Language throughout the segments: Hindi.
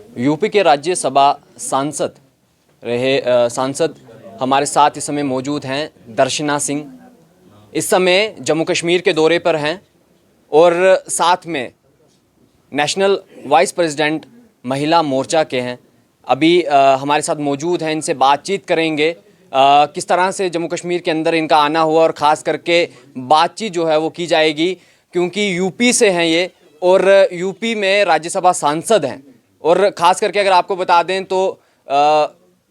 यूपी के राज्यसभा सांसद सांसद हमारे साथ इस समय मौजूद हैं दर्शना सिंह। इस समय जम्मू कश्मीर के दौरे पर हैं और साथ में नेशनल वाइस प्रेसिडेंट महिला मोर्चा के हैं। अभी हमारे साथ मौजूद हैं, इनसे बातचीत करेंगे किस तरह से जम्मू कश्मीर के अंदर इनका आना हुआ और ख़ास करके बातचीत जो है वो की जाएगी, क्योंकि यूपी से हैं ये और यूपी में राज्यसभा सांसद हैं। और ख़ास करके अगर आपको बता दें तो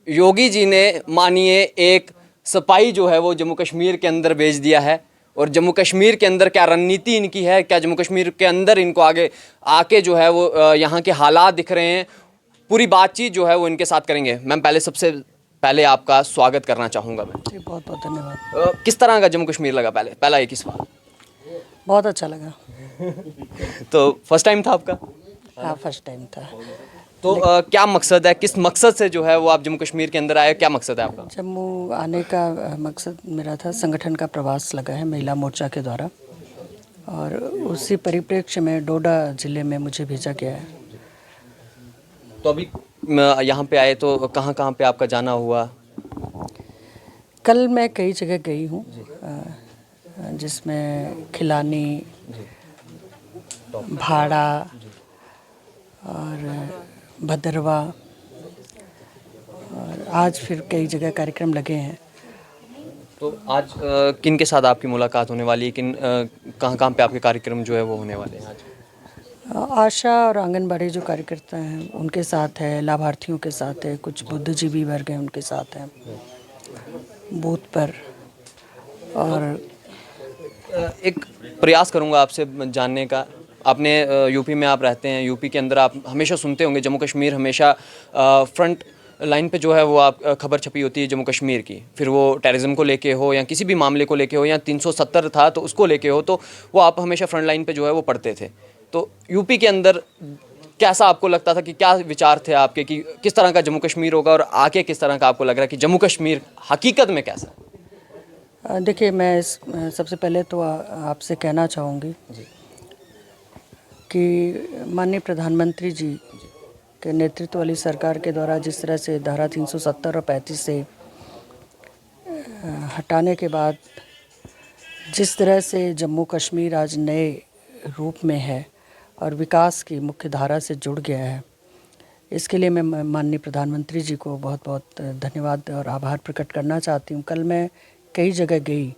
योगी जी ने मानिए एक सिपाही जो है वो जम्मू कश्मीर के अंदर भेज दिया है। और जम्मू कश्मीर के अंदर क्या रणनीति इनकी है, क्या जम्मू कश्मीर के अंदर इनको आगे आके जो है वो यहाँ के हालात दिख रहे हैं, पूरी बातचीत जो है वो इनके साथ करेंगे। मैम, सबसे पहले आपका स्वागत करना चाहूँगा मैं। बहुत बहुत धन्यवाद। किस तरह का जम्मू कश्मीर लगा? पहला एक ही सवाल। बहुत अच्छा लगा। तो फर्स्ट टाइम था आपका? हाँ, फर्स्ट टाइम था। तो क्या मकसद है, किस मकसद से जो है वो आप जम्मू कश्मीर के अंदर आए? क्या मकसद है आपका? जम्मू आने का मकसद मेरा था, संगठन का प्रवास लगा है महिला मोर्चा के द्वारा, और उसी परिप्रेक्ष्य में डोडा ज़िले में मुझे भेजा गया है। तो अभी यहाँ पे आए तो कहाँ कहाँ पे आपका जाना हुआ? कल मैं कई जगह गई हूँ, जिसमें खिलानी, भाड़ा और भदरवा, और आज फिर कई जगह कार्यक्रम लगे हैं। तो आज किन के साथ आपकी मुलाकात होने वाली है? कहाँ कहाँ पे आपके कार्यक्रम जो है वो होने वाले हैं आज? आशा और आंगनबाड़ी जो कार्यकर्ता हैं उनके साथ है, लाभार्थियों के साथ है, कुछ बुद्धिजीवी वर्ग हैं उनके साथ हैं बूथ पर। और एक प्रयास करूंगा आपसे जानने का। आपने यूपी में आप रहते हैं, यूपी के अंदर आप हमेशा सुनते होंगे जम्मू कश्मीर हमेशा फ्रंट लाइन पे जो है वो आप खबर छपी होती है जम्मू कश्मीर की, फिर वो टेररिज्म को लेके हो या किसी भी मामले को लेके हो या 370 था तो उसको लेके हो, तो वो आप हमेशा फ्रंट लाइन पे जो है वो पढ़ते थे। तो यूपी के अंदर कैसा आपको लगता था कि क्या विचार थे आपके कि किस तरह का जम्मू कश्मीर होगा, और आके किस तरह का आपको लग रहा है कि जम्मू कश्मीर हकीकत में कैसा है? देखिए, मैं सबसे पहले तो आपसे कहना चाहूँगी कि माननीय प्रधानमंत्री जी के नेतृत्व वाली सरकार के द्वारा जिस तरह से धारा 370 और 35 से हटाने के बाद जिस तरह से जम्मू कश्मीर आज नए रूप में है और विकास की मुख्य धारा से जुड़ गया है, इसके लिए मैं माननीय प्रधानमंत्री जी को बहुत बहुत धन्यवाद और आभार प्रकट करना चाहती हूँ। कल मैं कई जगह गई,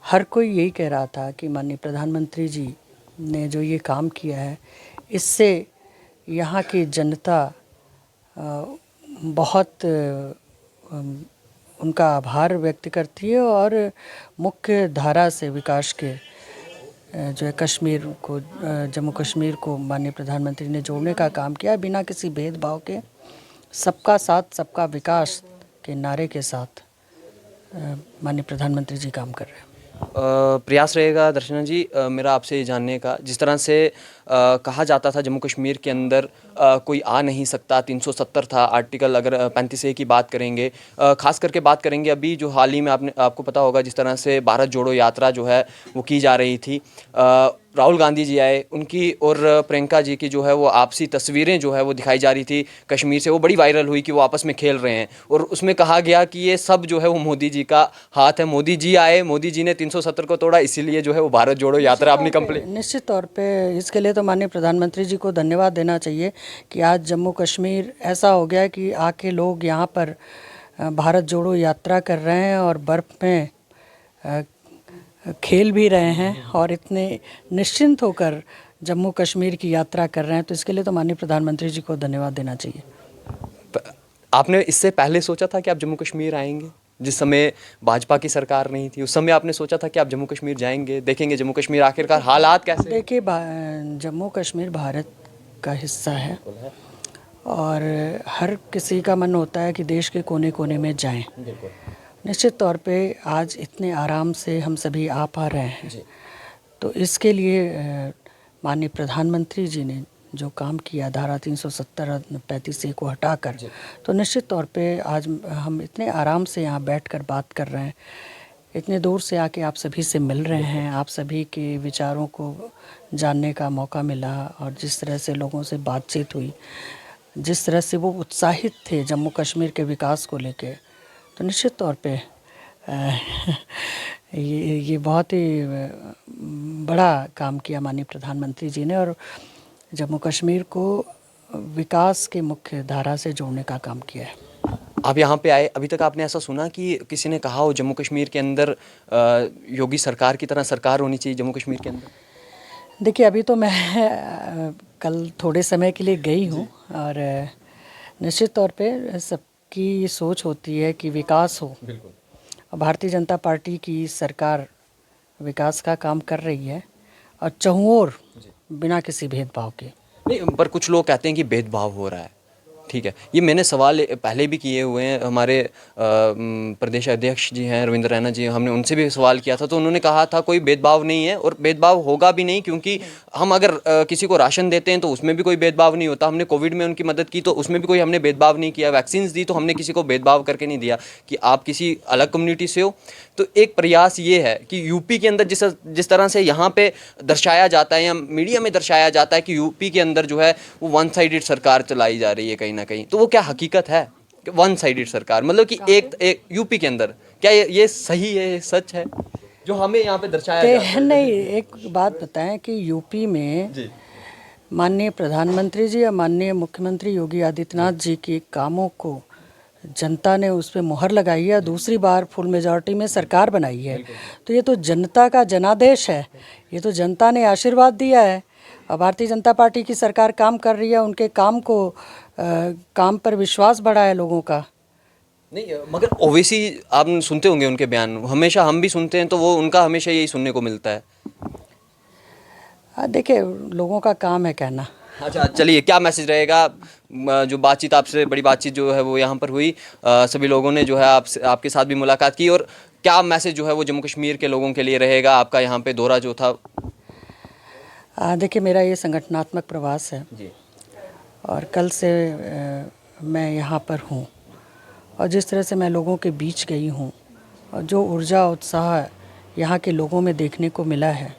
हर कोई यही कह रहा था कि माननीय प्रधानमंत्री जी ने जो ये काम किया है, इससे यहाँ की जनता बहुत उनका आभार व्यक्त करती है और मुख्य धारा से विकास के जो है कश्मीर को, जम्मू कश्मीर को माननीय प्रधानमंत्री ने जोड़ने का काम किया, बिना किसी भेदभाव के, सबका साथ सबका विकास के नारे के साथ माननीय प्रधानमंत्री जी काम कर रहे हैं। प्रयास रहेगा दर्शना जी मेरा आपसे ये जानने का, जिस तरह से कहा जाता था जम्मू कश्मीर के अंदर कोई आ नहीं सकता, 370 था आर्टिकल, अगर 35A की बात करेंगे, ख़ास करके बात करेंगे अभी जो हाल ही में आपको पता होगा जिस तरह से भारत जोड़ो यात्रा जो है वो की जा रही थी, राहुल गांधी जी आए, उनकी और प्रियंका जी की जो है वो आपसी तस्वीरें जो है वो दिखाई जा रही थी कश्मीर से, वो बड़ी वायरल हुई कि वो आपस में खेल रहे हैं, और उसमें कहा गया कि ये सब जो है वो मोदी जी का हाथ है, मोदी जी आए, मोदी जी ने 370 को तोड़ा, इसीलिए जो है वो भारत जोड़ो यात्रा अपनी कंप्लीट। निश्चित तौर पे इसके लिए तो माननीय प्रधानमंत्री जी को धन्यवाद देना चाहिए कि आज जम्मू कश्मीर ऐसा हो गया कि आके लोग यहाँ पर भारत जोड़ो यात्रा कर रहे हैं और बर्फ़ में खेल भी रहे हैं और इतने निश्चिंत होकर जम्मू कश्मीर की यात्रा कर रहे हैं, तो इसके लिए तो माननीय प्रधानमंत्री जी को धन्यवाद देना चाहिए। आपने इससे पहले सोचा था कि आप जम्मू कश्मीर आएंगे? जिस समय भाजपा की सरकार नहीं थी उस समय आपने सोचा था कि आप जम्मू कश्मीर जाएंगे, देखेंगे जम्मू कश्मीर आखिरकार हालात कैसे? देखिए, जम्मू कश्मीर भारत का हिस्सा है और हर किसी का मन होता है कि देश के कोने कोने में जाएं। निश्चित तौर पे आज इतने आराम से हम सभी आ पा रहे हैं, तो इसके लिए माननीय प्रधानमंत्री जी ने जो काम किया धारा 370 और 35A को हटाकर, तो निश्चित तौर पे आज हम इतने आराम से यहाँ बैठकर बात कर रहे हैं, इतने दूर से आके आप सभी से मिल रहे हैं, आप सभी के विचारों को जानने का मौका मिला और जिस तरह से लोगों से बातचीत हुई, जिस तरह से वो उत्साहित थे जम्मू कश्मीर के विकास को लेके, तो निश्चित तौर पे ये बहुत ही बड़ा काम किया माननीय प्रधानमंत्री जी ने, और जम्मू कश्मीर को विकास के मुख्य धारा से जोड़ने का काम किया है। आप यहाँ पे आए, अभी तक आपने ऐसा सुना कि किसी ने कहा हो जम्मू कश्मीर के अंदर योगी सरकार की तरह सरकार होनी चाहिए जम्मू कश्मीर के अंदर? देखिए, अभी तो मैं कल थोड़े समय के लिए गई हूँ, और निश्चित तौर पे सबकी ये सोच होती है कि विकास हो। और भारतीय जनता पार्टी की सरकार विकास का काम कर रही है, और चहुओर बिना किसी भेदभाव के। नहीं, पर कुछ लोग कहते हैं कि भेदभाव हो रहा है। ठीक है, ये मैंने सवाल पहले भी किए हुए हैं, हमारे प्रदेश अध्यक्ष जी हैं रविंद्र रैना जी, हमने उनसे भी सवाल किया था, तो उन्होंने कहा था कोई भेदभाव नहीं है और भेदभाव होगा भी नहीं, क्योंकि हम अगर किसी को राशन देते हैं तो उसमें भी कोई भेदभाव नहीं होता। हमने कोविड में उनकी मदद की तो उसमें भी कोई हमने भेदभाव नहीं किया, वैक्सीन्स दी तो हमने किसी को भेदभाव करके नहीं दिया कि आप किसी अलग कम्युनिटी से हो। तो एक प्रयास ये है कि यूपी के अंदर जिस तरह से यहाँ पे दर्शाया जाता है या मीडिया में दर्शाया जाता है कि यूपी के अंदर जो है वो वन साइडेड सरकार चलाई जा रही है कहीं ना कहीं, तो वो क्या हकीकत है वन साइडेड सरकार? मतलब कि एक यूपी के अंदर क्या ये सही है, ये सच है जो हमें यहाँ पे दर्शाया जाता है? नहीं, एक बात बताएं कि यूपी में माननीय प्रधानमंत्री जी या माननीय मुख्यमंत्री योगी आदित्यनाथ जी के कामों को जनता ने उस पर मुहर लगाई है, दूसरी बार फुल मेजॉरिटी में सरकार बनाई है, तो ये तो जनता का जनादेश है, ये तो जनता ने आशीर्वाद दिया है। और भारतीय जनता पार्टी की सरकार काम कर रही है, उनके काम पर विश्वास बढ़ा है लोगों का। नहीं, मगर ओवैसी आप सुनते होंगे उनके बयान, हमेशा हम भी सुनते हैं, तो वो उनका हमेशा यही सुनने को मिलता है। देखिए, लोगों का काम है कहना। अच्छा, चलिए, क्या मैसेज रहेगा? जो बातचीत आपसे बड़ी बातचीत जो है वो यहाँ पर हुई, सभी लोगों ने जो है आपके साथ भी मुलाकात की, और क्या मैसेज जो है वो जम्मू कश्मीर के लोगों के लिए रहेगा आपका यहाँ पे दौरा जो था? देखिए, मेरा ये संगठनात्मक प्रवास है जी, और कल से मैं यहाँ पर हूँ, और जिस तरह से मैं लोगों के बीच गई हूँ और जो ऊर्जा उत्साह यहाँ के लोगों में देखने को मिला है,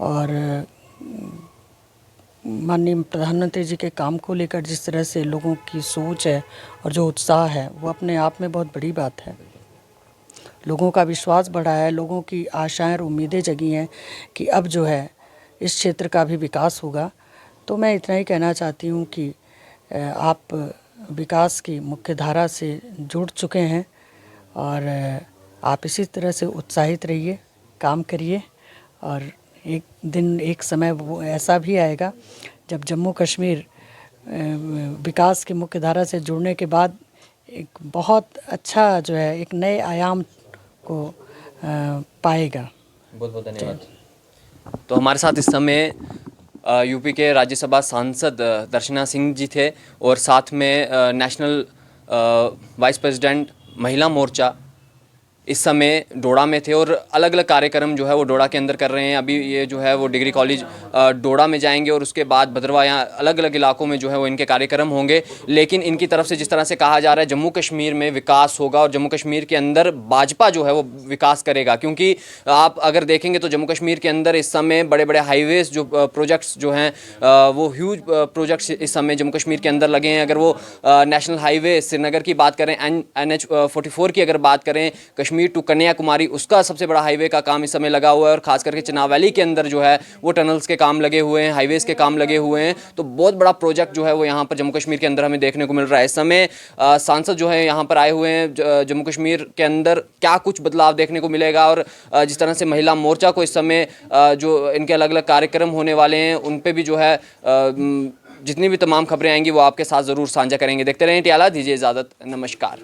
और माननीय प्रधानमंत्री जी के काम को लेकर जिस तरह से लोगों की सोच है और जो उत्साह है, वो अपने आप में बहुत बड़ी बात है। लोगों का विश्वास बढ़ा है, लोगों की आशाएं और उम्मीदें जगी हैं कि अब जो है इस क्षेत्र का भी विकास होगा। तो मैं इतना ही कहना चाहती हूँ कि आप विकास की मुख्य धारा से जुड़ चुके हैं, और आप इसी तरह से उत्साहित रहिए, काम करिए, और एक दिन एक समय वो ऐसा भी आएगा जब जम्मू कश्मीर विकास की मुख्य धारा से जुड़ने के बाद एक बहुत अच्छा जो है एक नए आयाम को पाएगा। बहुत बहुत धन्यवाद। तो हमारे साथ इस समय यूपी के राज्यसभा सांसद दर्शना सिंह जी थे, और साथ में नेशनल वाइस प्रेसिडेंट महिला मोर्चा इस समय डोडा में थे, और अलग अलग कार्यक्रम जो है वो डोडा के अंदर कर रहे हैं। अभी ये जो है वो डिग्री कॉलेज डोडा में जाएंगे, और उसके बाद भद्रवा, यहाँ अलग अलग इलाकों में जो है वो इनके कार्यक्रम होंगे। लेकिन इनकी तरफ से जिस तरह से कहा जा रहा है जम्मू कश्मीर में विकास होगा, और जम्मू कश्मीर के अंदर भाजपा जो है वो विकास करेगा, क्योंकि आप अगर देखेंगे तो जम्मू कश्मीर के अंदर इस समय बड़े बड़े हाईवेज जो प्रोजेक्ट्स जो हैं वो ह्यूज प्रोजेक्ट्स इस समय जम्मू कश्मीर के अंदर लगे हैं। अगर वो नेशनल हाईवे श्रीनगर की बात करें, NH 44 की अगर बात करें, कश्मीर टू कन्याकुमारी, उसका सबसे बड़ा हाईवे का काम इस समय लगा हुआ है, और खास करके चनाब वैली के अंदर जो है वो टनल्स के काम लगे हुए हैं, हाईवेज के काम लगे हुए हैं। तो बहुत बड़ा प्रोजेक्ट जो है वो यहाँ पर जम्मू कश्मीर के अंदर हमें देखने को मिल रहा है। इस समय सांसद जो है यहाँ पर आए हुए हैं, जम्मू कश्मीर के अंदर क्या कुछ बदलाव देखने को मिलेगा, और जिस तरह से महिला मोर्चा को इस समय जो इनके अलग अलग कार्यक्रम होने वाले हैं उन पर भी जो है जितनी भी तमाम खबरें आएंगी वो आपके साथ ज़रूर साझा करेंगे। देखते रहें टियाला, दीजिए इजाज़त, नमस्कार।